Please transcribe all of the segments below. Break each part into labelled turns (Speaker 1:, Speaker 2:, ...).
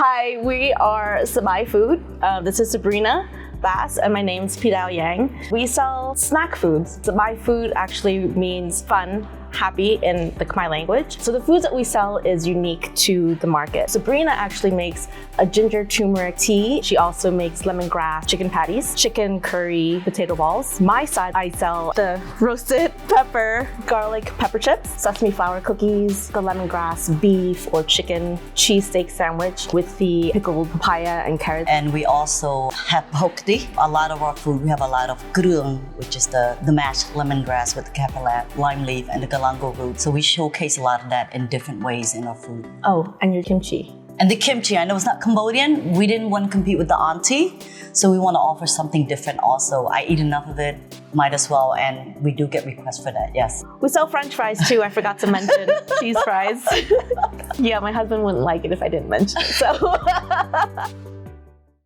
Speaker 1: Hi, we are Sahbyy Food. This is Sabrina and my name's Pidor Yang. We sell snack foods. Sahbyy Food actually means fun, happy in the Khmer language. So the foods that we sell is unique to the market. Sabrina actually makes a ginger turmeric tea. She also makes lemongrass chicken patties, chicken curry potato balls. My side, I sell the roasted pepper, garlic pepper chips, sesame flour cookies, the lemongrass beef or chicken cheesesteak sandwich with the pickled papaya and carrots.
Speaker 2: And we also have hokdi. A lot of our food, we have a lot of grung, which is the mashed lemongrass with the kappalat, lime leaf, and the galangal root. So we showcase a lot of that in different ways in our food.
Speaker 1: Oh, and your kimchi.
Speaker 2: And the kimchi, I know it's not Cambodian. We didn't want to compete with the auntie, so we want to offer something different also. I eat enough of it, might as well, and we do get requests for that, yes.
Speaker 1: We sell French fries too, I forgot to mention. Cheese fries. Yeah, my husband wouldn't like it if I didn't mention it, so.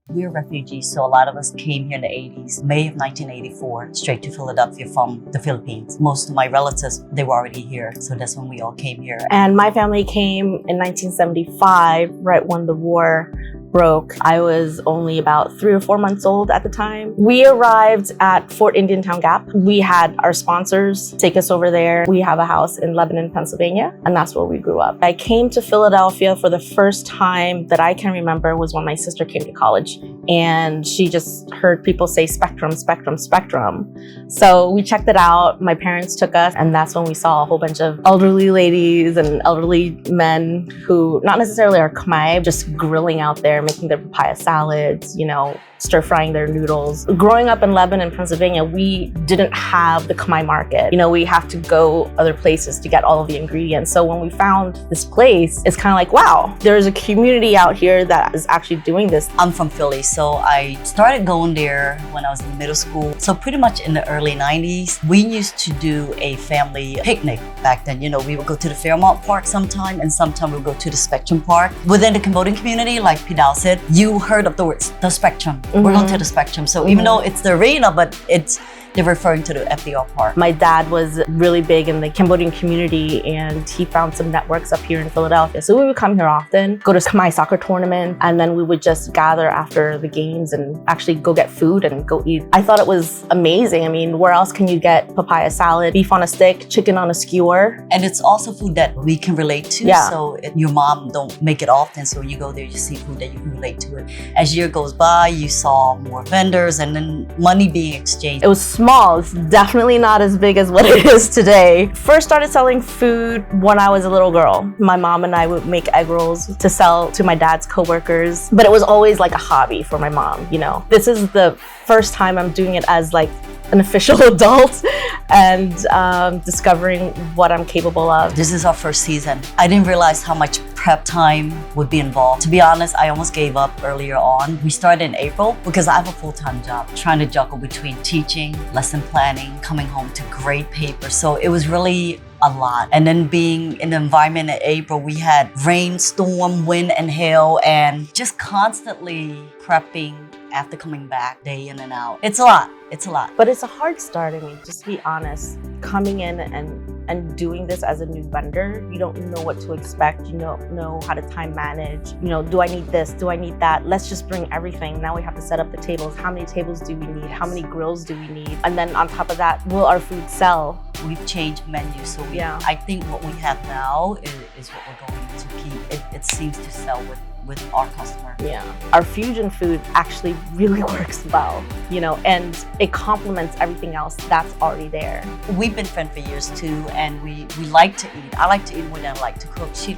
Speaker 2: We're refugees, so a lot of us came here in the 80s, May of 1984, straight to Philadelphia from the Philippines. Most of my relatives, they were already here, so that's when we all came here.
Speaker 1: And my family came in 1975, right when the war broke. I was only about 3 or 4 months old at the time. We arrived at Fort Indiantown Gap. We had our sponsors take us over there. We have a house in Lebanon, Pennsylvania, and that's where we grew up. I came to Philadelphia for the first time that I can remember was when my sister came to college, and she just heard people say spectrum, spectrum, spectrum. So we checked it out. My parents took us, and that's when we saw a whole bunch of elderly ladies and elderly men who not necessarily are Khmer, just grilling out there, making their papaya salads, stir frying their noodles. Growing up in Lebanon, Pennsylvania, we didn't have the Khmer market. We have to go other places to get all of the ingredients. So when we found this place, it's kind of like, wow, there's a community out here that is actually doing this.
Speaker 2: I'm from Philly, so I started going there when I was in middle school. So pretty much in the early 90s, we used to do a family picnic back then. We would go to the Fairmount Park sometime, and sometime we would go to the Spectrum Park. Within the Cambodian community, like Pidor said, you heard of the words, the Spectrum. We're going to the Spectrum. So even though it's the arena, but they're referring to the FDR Park.
Speaker 1: My dad was really big in the Cambodian community, and he found some networks up here in Philadelphia. So we would come here often, go to Khmer soccer tournament, and then we would just gather after the games and actually go get food and go eat. I thought it was amazing. I mean, where else can you get papaya salad, beef on a stick, chicken on a skewer?
Speaker 2: And it's also food that we can relate to.
Speaker 1: Yeah.
Speaker 2: So your mom don't make it often, so you go there, you see food that you can relate to it. As year goes by, you saw more vendors and then money being exchanged.
Speaker 1: It was small. It's definitely not as big as what it is today. First started selling food when I was a little girl. My mom and I would make egg rolls to sell to my dad's coworkers, but it was always like a hobby for my mom, This is the first time I'm doing it as like an official adult and discovering what I'm capable of.
Speaker 2: This is our first season. I didn't realize how much prep time would be involved. To be honest, I almost gave up earlier on. We started in April because I have a full-time job, trying to juggle between teaching, lesson planning, coming home to grade paper. So it was really a lot. And then being in the environment in April, we had rain, storm, wind, and hail, and just constantly prepping after coming back day in and out. It's a lot. It's a lot.
Speaker 1: But it's a hard start. I mean, just to be honest, coming in and doing this as a new vendor, you don't know what to expect. You don't know how to time manage. Do I need this? Do I need that? Let's just bring everything. Now we have to set up the tables. How many tables do we need? How many grills do we need? And then on top of that, will our food sell?
Speaker 2: We've changed menus, so I think what we have now is what we're going to keep. It seems to sell with our customer.
Speaker 1: Yeah. Our fusion food actually really works well, and it complements everything else that's already there.
Speaker 2: We've been friends for years too, and we like to eat. I like to eat more than I like to cook. She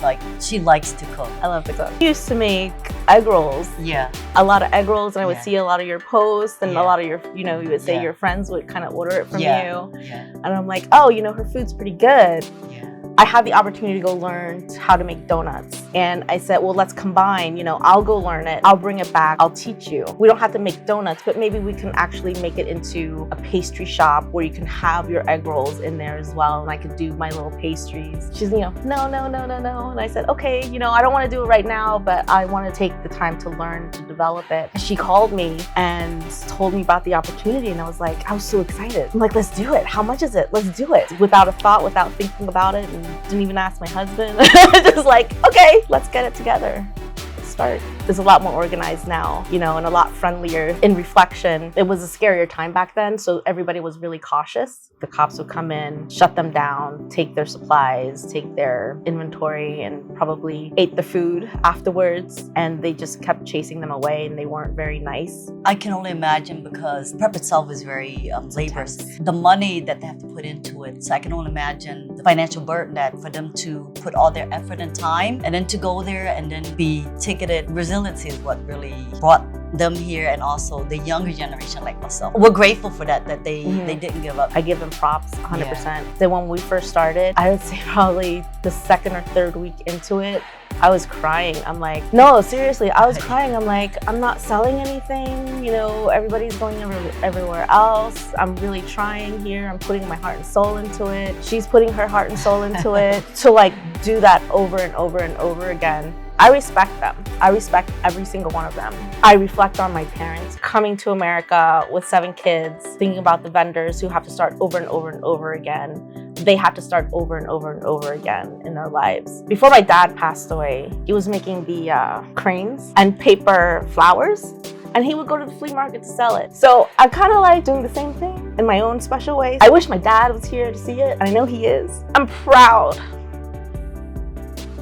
Speaker 2: likes to cook.
Speaker 1: I love to cook. I used to make egg rolls.
Speaker 2: Yeah.
Speaker 1: A lot of egg rolls, and I would see a lot of your posts, and a lot of your, you would say your friends would kind of order it from you.
Speaker 2: Yeah.
Speaker 1: And I'm like, oh, her food's pretty good.
Speaker 2: Yeah.
Speaker 1: I had the opportunity to go learn how to make donuts. And I said, well, let's combine, I'll go learn it. I'll bring it back. I'll teach you. We don't have to make donuts, but maybe we can actually make it into a pastry shop where you can have your egg rolls in there as well. And I could do my little pastries. She's, no. And I said, okay, I don't want to do it right now, but I want to take the time to learn to develop it. She called me and told me about the opportunity. And I was so excited. I'm like, let's do it. How much is it? Let's do it. Without a thought, without thinking about it. And didn't even ask my husband. Just like, okay, let's get it together. Let's start. is a lot more organized now, you know, and a lot friendlier. In reflection, it was a scarier time back then, so everybody was really cautious. The cops would come in, shut them down, take their supplies, take their inventory, and probably ate the food afterwards. And they just kept chasing them away, and they weren't very nice.
Speaker 2: I can only imagine because prep itself is very laborious. The money that they have to put into it. So I can only imagine the financial burden that for them to put all their effort and time and then to go there and then be ticketed. Resiliency is what really brought them here, and also the younger generation like myself. We're grateful for that they didn't give up.
Speaker 1: I give them props 100%. Then when we first started, I would say probably the second or third week into it, I was crying. I'm like, no, seriously, I was crying. I'm like, I'm not selling anything. You know, everybody's going everywhere else. I'm really trying here. I'm putting my heart and soul into it. She's putting her heart and soul into it. To like do that over and over and over again. I respect them. I respect every single one of them. I reflect on my parents coming to America with 7 kids, thinking about the vendors who have to start over and over and over again. They had to start over and over and over again in their lives. Before my dad passed away, he was making the cranes and paper flowers, and he would go to the flea market to sell it. So I kind of like doing the same thing in my own special way. I wish my dad was here to see it, and I know he is. I'm proud.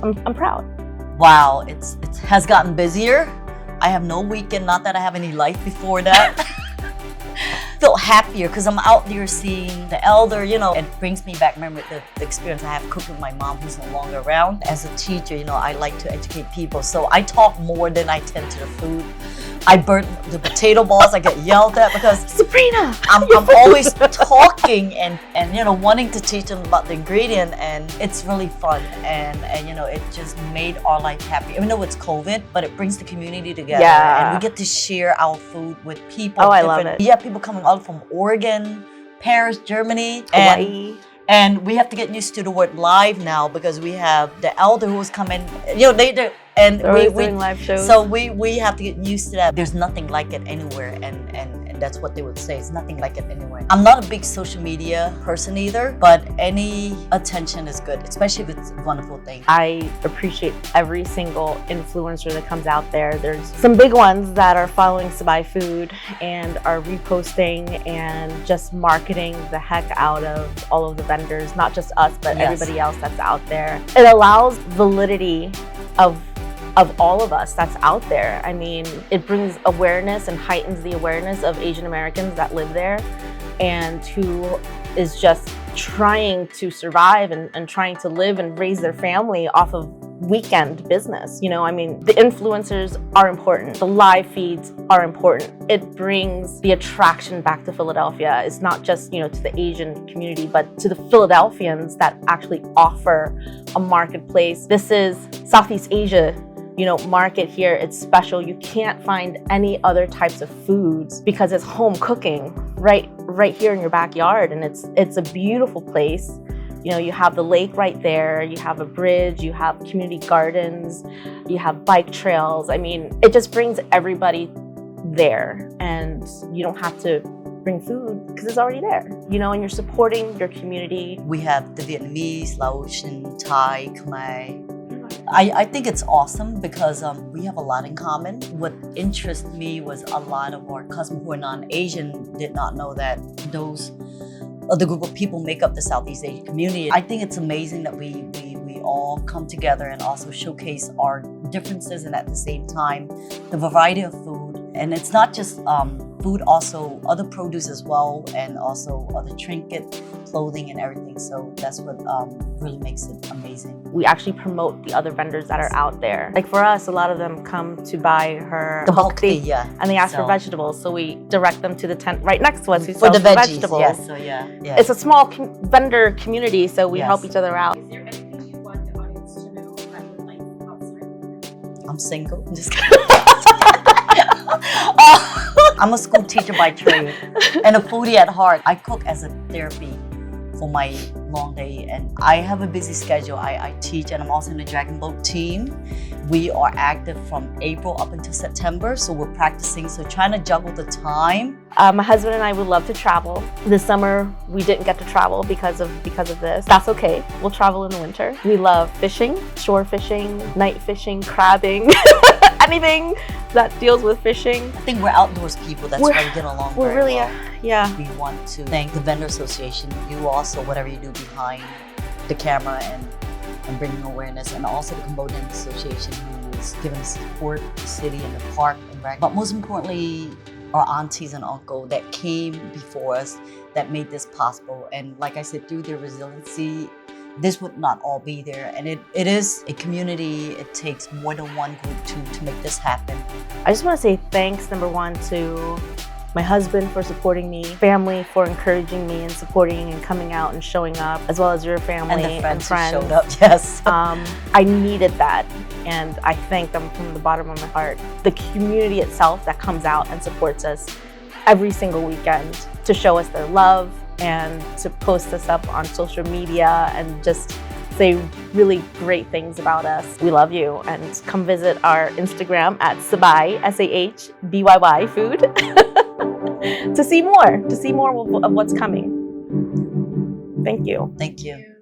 Speaker 1: I'm proud.
Speaker 2: Wow, it has gotten busier. I have no weekend, not that I have any life before that. Feel happier because I'm out there seeing the elder, you know. It brings me back, remember the experience I have cooking with my mom who's no longer around. As a teacher, you know, I like to educate people. So I talk more than I tend to the food. I burn the potato balls, I get yelled at because
Speaker 1: Sabrina,
Speaker 2: I'm always talking and you know, wanting to teach them about the ingredient, and it's really fun and you know, it just made our life happy. Even though it's COVID, but it brings the community together, and we get to share our food with people.
Speaker 1: Oh, I love it.
Speaker 2: Yeah, people coming all from Oregon, Paris, Germany,
Speaker 1: Hawaii.
Speaker 2: And we have to get used to the word live now because we have the elder who's coming, you know, they're
Speaker 1: doing live shows.
Speaker 2: So we have to get used to that. There's nothing like it anywhere, and that's what they would say. It's nothing like it anywhere. I'm not a big social media person either, but any attention is good, especially if it's a wonderful thing.
Speaker 1: I appreciate every single influencer that comes out there. There's some big ones that are following Sahbyy Food and are reposting and just marketing the heck out of all of the vendors, not just us, but everybody else that's out there. It allows validity of all of us that's out there. I mean, it brings awareness and heightens the awareness of Asian Americans that live there and who is just trying to survive and trying to live and raise their family off of weekend business. You know, I mean, the influencers are important. The live feeds are important. It brings the attraction back to Philadelphia. It's not just, you know, to the Asian community, but to the Philadelphians that actually offer a marketplace. This is Southeast Asia, you know, market here. It's special. You can't find any other types of foods because it's home cooking right here in your backyard, and it's a beautiful place. You know, you have the lake right there, you have a bridge, you have community gardens, you have bike trails. I mean, it just brings everybody there, and you don't have to bring food because it's already there, you know, and you're supporting your community.
Speaker 2: We have the Vietnamese, Laotian, Thai, Khmer. I think it's awesome because we have a lot in common. What interested me was a lot of our cousins who are non-Asian did not know that those the group of people make up the Southeast Asian community. I think it's amazing that we all come together and also showcase our differences, and at the same time, the variety of food. And it's not just food, also other produce as well, and also other trinket, clothing, and everything. So that's what really makes it amazing.
Speaker 1: We actually promote the other vendors that are out there. Like for us, a lot of them come to buy her
Speaker 2: the bulk tea, yeah.
Speaker 1: And they ask for vegetables, so we direct them to the tent right next to us who
Speaker 2: for
Speaker 1: sells
Speaker 2: the veggies,
Speaker 1: vegetables.
Speaker 2: Yes, so yeah.
Speaker 1: It's a small vendor community, so we help each other out.
Speaker 3: Is there anything you want the audience to know that you would like outside?
Speaker 2: I'm single. I'm just kidding. I'm a school teacher by trade and a foodie at heart. I cook as a therapy for my long day, and I have a busy schedule. I teach, and I'm also in the Dragon Boat team. We are active from April up until September, so we're practicing, so trying to juggle the time.
Speaker 1: My husband and I would love to travel. This summer, we didn't get to travel because of this. That's okay. We'll travel in the winter. We love fishing, shore fishing, night fishing, crabbing. anything that deals with fishing.
Speaker 2: I think we're outdoors people. That's why we get along
Speaker 1: We're
Speaker 2: very
Speaker 1: really,
Speaker 2: well.
Speaker 1: yeah.
Speaker 2: We want to thank the vendor association. You also, whatever you do behind the camera and bringing awareness, and also the Cambodian Association who is giving support to the city and the park and rec. But most importantly, our aunties and uncle that came before us that made this possible. And like I said, through their resiliency, this would not all be there. And it is a community. It takes more than one group to make this happen.
Speaker 1: I just want to say thanks, number one, to my husband for supporting me, family for encouraging me and supporting and coming out and showing up, as well as your family
Speaker 2: And the friends who
Speaker 1: friends.
Speaker 2: showed up, yes.
Speaker 1: I needed that, and I thank them from the bottom of my heart. The community itself that comes out and supports us every single weekend to show us their love and to post us up on social media and just say really great things about us. We love you, and come visit our Instagram at Sahbyy, Sahbyy Food, to see more of what's coming. Thank you.
Speaker 2: Thank you.